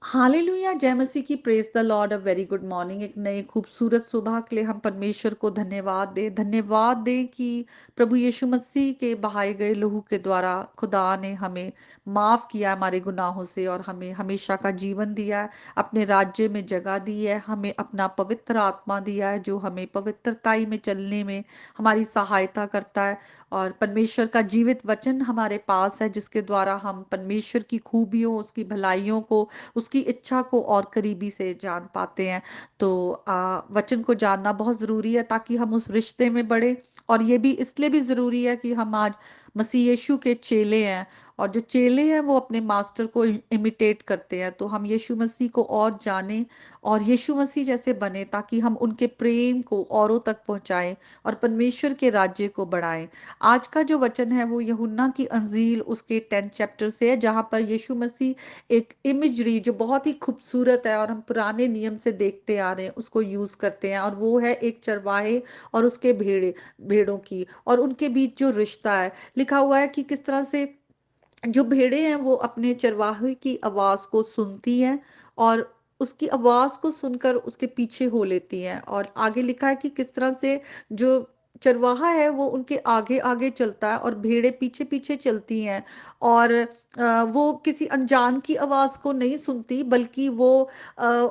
Hallelujah, जय मसीह की, praise the Lord, a very good morning. एक नई खूबसूरत सुबह के लिए हम परमेश्वर को धन्यवाद दें कि प्रभु यीशु मसीह के बहाए गए लहू के द्वारा खुदा ने हमें माफ किया हमारे गुनाहों से और हमें हमेशा का जीवन दिया है, अपने राज्य में जगह दी है, हमें अपना पवित्र आत्मा दिया है जो हमें पवित्रताई में चलने में हमारी सहायता करता है। और परमेश्वर का जीवित वचन हमारे पास है जिसके द्वारा हम परमेश्वर की खूबियों, उसकी भलाइयों को, उसकी इच्छा को और करीबी से जान पाते हैं। तो वचन को जानना बहुत ज़रूरी है ताकि हम उस रिश्ते में बढ़े। और ये भी इसलिए भी ज़रूरी है कि हम आज मसीह यीशु के चेले हैं, और जो चेले हैं वो अपने मास्टर को इमिटेट करते हैं। तो हम यीशु मसीह को और जानें और यीशु मसीह जैसे बने ताकि हम उनके प्रेम को औरों तक पहुंचाएं और परमेश्वर के राज्य को बढ़ाएं। आज का जो वचन है वो यूहन्ना की अंजील उसके 10 चैप्टर से है, जहां पर यीशु मसीह एक इमेजरी जो बहुत ही खूबसूरत है और हम पुराने नियम से देखते आ रहे हैं उसको यूज करते हैं, और वो है एक चरवाहे और उसके भेड़ों की और उनके बीच जो रिश्ता है। लिखा हुआ है कि किस तरह से जो भेड़ें हैं वो अपने चरवाहे की आवाज को सुनती हैं और उसकी आवाज को सुनकर उसके पीछे हो लेती हैं। और आगे लिखा है कि किस तरह से जो चरवाहा है वो उनके आगे आगे चलता है और भेड़ें पीछे पीछे चलती हैं। और वो किसी अनजान की आवाज को नहीं सुनती बल्कि वो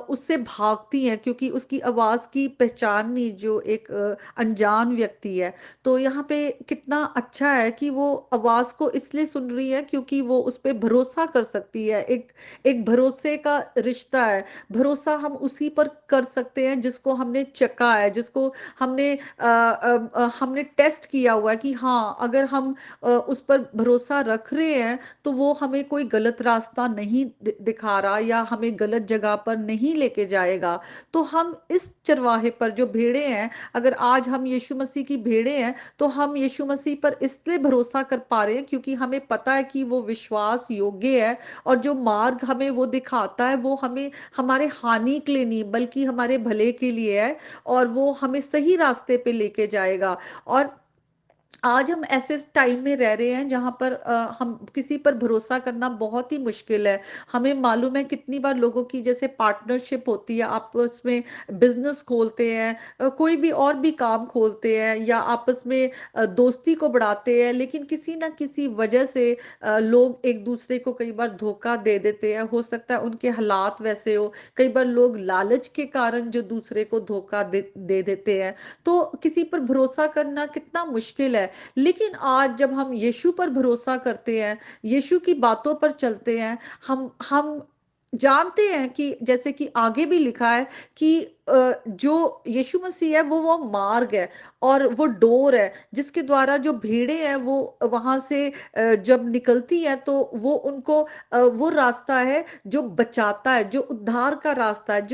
उससे भागती हैं, क्योंकि उसकी आवाज की पहचान नहीं जो एक अनजान व्यक्ति है। तो यहाँ पे कितना अच्छा है कि वो आवाज को इसलिए सुन रही है क्योंकि वो उस पे भरोसा कर सकती है। एक एक भरोसे का रिश्ता है। भरोसा हम उसी पर कर सकते हैं जिसको हमने चखा है, जिसको हमने टेस्ट किया हुआ है कि हाँ, अगर हम उस पर भरोसा रख रहे हैं तो वो हमें कोई गलत रास्ता नहीं दिखा रहा या हमें गलत जगह पर नहीं लेके जाएगा। तो हम इस चरवाहे पर जो भेड़े हैं, अगर आज हम यीशु मसीह की भेड़े हैं तो हम यीशु मसीह पर इसलिए भरोसा कर पा रहे हैं क्योंकि हमें पता है कि वो विश्वास योग्य है और जो मार्ग हमें वो दिखाता है वो हमें हमारे हानि के लिए नहीं बल्कि हमारे भले के लिए है, और वो हमें सही रास्ते पे लेके जाएगा। और आज हम ऐसे टाइम में रह रहे हैं जहाँ पर हम किसी पर भरोसा करना बहुत ही मुश्किल है। हमें मालूम है कितनी बार लोगों की जैसे पार्टनरशिप होती है, आपस में बिजनेस खोलते हैं, कोई भी और भी काम खोलते हैं या आपस में दोस्ती को बढ़ाते हैं, लेकिन किसी ना किसी वजह से लोग एक दूसरे को कई बार धोखा दे देते हैं। हो सकता है उनके हालात वैसे हो, कई बार लोग लालच के कारण जो दूसरे को धोखा दे देते हैं। तो किसी पर भरोसा करना कितना मुश्किल है। लेकिन आज जब हम यीशु पर भरोसा करते हैं, यीशु की बातों पर चलते हैं, हम जानते हैं कि जैसे कि आगे भी लिखा है कि जो यीशु मसीह है वो मार्ग है और वो डोर है जिसके द्वारा जो भेड़े हैं वो वहां से जब निकलती है तो वो उनको वो रास्ता है जो बचाता है, जो उद्धार का रास्ता है,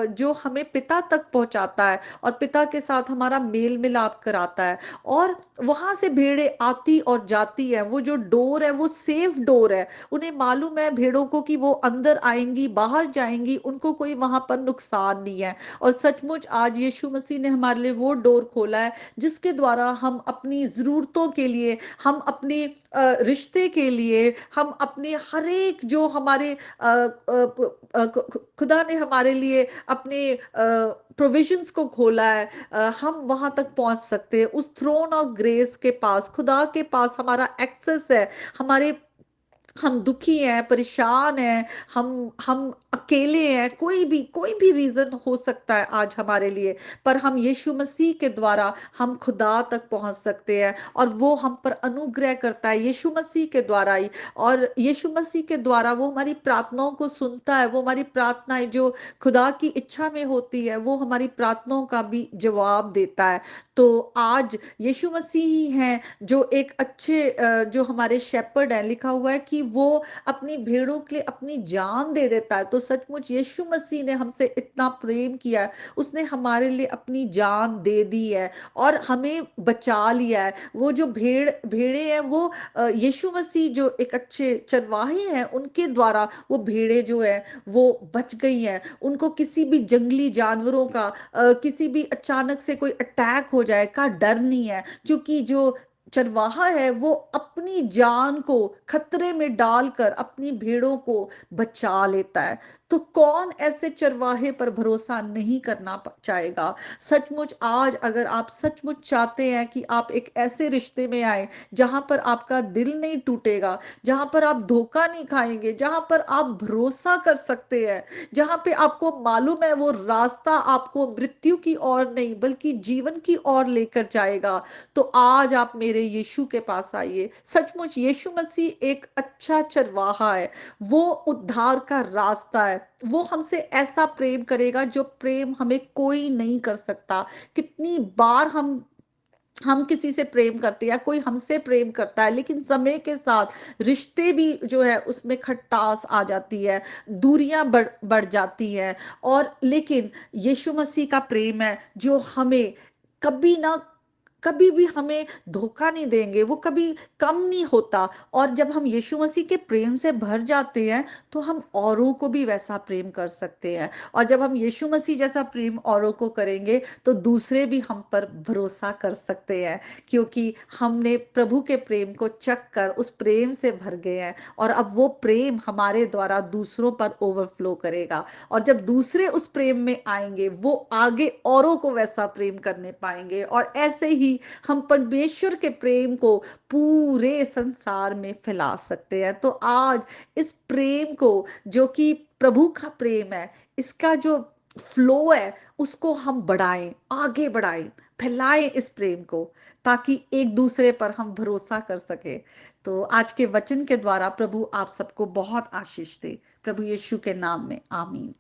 जो हमें पिता तक पहुंचाता है और पिता के साथ हमारा मेल मिलाप कराता है। और वहां से भेड़े आती और जाती है। वो जो डोर है वो सेफ डोर है। उन्हें मालूम है भेड़ों को कि वो अंदर आएंगी, बाहर जाएंगी, उनको कोई वहां पर नुकसान नहीं है। और सचमुच आज यीशु मसीह ने हमारे लिए वो डोर खोला है जिसके द्वारा हम अपनी जरूरतों के लिए, हम अपने रिश्ते के लिए, हम अपने हर एक जो हमारे खुदा ने हमारे लिए अपने प्रोविजंस को खोला है, हम वहां तक पहुंच सकते हैं। उस थ्रोन ऑफ ग्रेस के पास, खुदा के पास हमारा एक्सेस है। हमारे हम दुखी हैं, परेशान हैं, हम अकेले हैं, कोई भी रीजन हो सकता है आज हमारे लिए, पर हम यीशु मसीह के द्वारा हम खुदा तक पहुंच सकते हैं और वो हम पर अनुग्रह करता है यीशु मसीह के द्वारा ही। और यीशु मसीह के द्वारा वो हमारी प्रार्थनाओं को सुनता है। वो हमारी प्रार्थनाएं जो खुदा की इच्छा में होती है वो हमारी प्रार्थनाओं का भी जवाब देता है। तो आज यीशु मसीह ही हैं जो एक अच्छे जो हमारे शेपर्ड है। लिखा हुआ है कि वो अपनी भेड़ों के लिए अपनी जान दे देता है। तो सचमुच यीशु मसीह ने हमसे इतना प्रेम किया है, उसने हमारे लिए अपनी जान दे दी है और हमें बचा लिया है। वो जो भेड़े हैं वो यीशु मसीह जो एक अच्छे चरवाहे हैं उनके द्वारा वो भेड़े जो है वो बच गई हैं। उनको किसी भी जंगली जानवरों का किसी भी अचानक से कोई अटैक हो जाए का डर नहीं है, क्योंकि जो चरवाहा है वो अपनी जान को खतरे में डालकर अपनी भेड़ों को बचा लेता है। तो कौन ऐसे चरवाहे पर भरोसा नहीं करना चाहेगा। सचमुच आज अगर आप सचमुच चाहते हैं कि आप एक ऐसे रिश्ते में आए जहां पर आपका दिल नहीं टूटेगा, जहां पर आप धोखा नहीं खाएंगे, जहां पर आप भरोसा कर सकते हैं, जहां पे आपको मालूम है वो रास्ता आपको मृत्यु की ओर नहीं बल्कि जीवन की ओर लेकर जाएगा, तो आज आप मेरे यीशु के पास आइए। सचमुच यीशु मसीह एक अच्छा चरवाहा है, वो उद्धार का रास्ता है, वो हमसे ऐसा प्रेम करेगा जो प्रेम हमें कोई नहीं कर सकता। कितनी बार हम किसी से प्रेम करते हैं या कोई हमसे प्रेम करता है, लेकिन समय के साथ रिश्ते भी जो है उसमें खटास आ जाती है, दूरियां बढ़ बढ़ जाती हैं। और लेकिन यीशु मसीह का प्रेम है जो हमें कभी ना कभी भी हमें धोखा नहीं देंगे, वो कभी कम नहीं होता। और जब हम यीशु मसीह के प्रेम से भर जाते हैं तो हम औरों को भी वैसा प्रेम कर सकते हैं। और जब हम यीशु मसीह जैसा प्रेम औरों को करेंगे तो दूसरे भी हम पर भरोसा कर सकते हैं, क्योंकि हमने प्रभु के प्रेम को चख कर उस प्रेम से भर गए हैं। और अब वो प्रेम हमारे द्वारा दूसरों पर ओवरफ्लो करेगा, और जब दूसरे उस प्रेम में आएंगे वो आगे औरों को वैसा प्रेम करने पाएंगे, और ऐसे ही हम परमेश्वर के प्रेम को पूरे संसार में फैला सकते हैं। तो आज इस प्रेम को, जो कि प्रभु का प्रेम है, इसका जो फ्लो है उसको हम बढ़ाएं, आगे बढ़ाएं, फैलाएं इस प्रेम को, ताकि एक दूसरे पर हम भरोसा कर सके। तो आज के वचन के द्वारा प्रभु आप सबको बहुत आशीष दे। प्रभु यीशु के नाम में आमीन।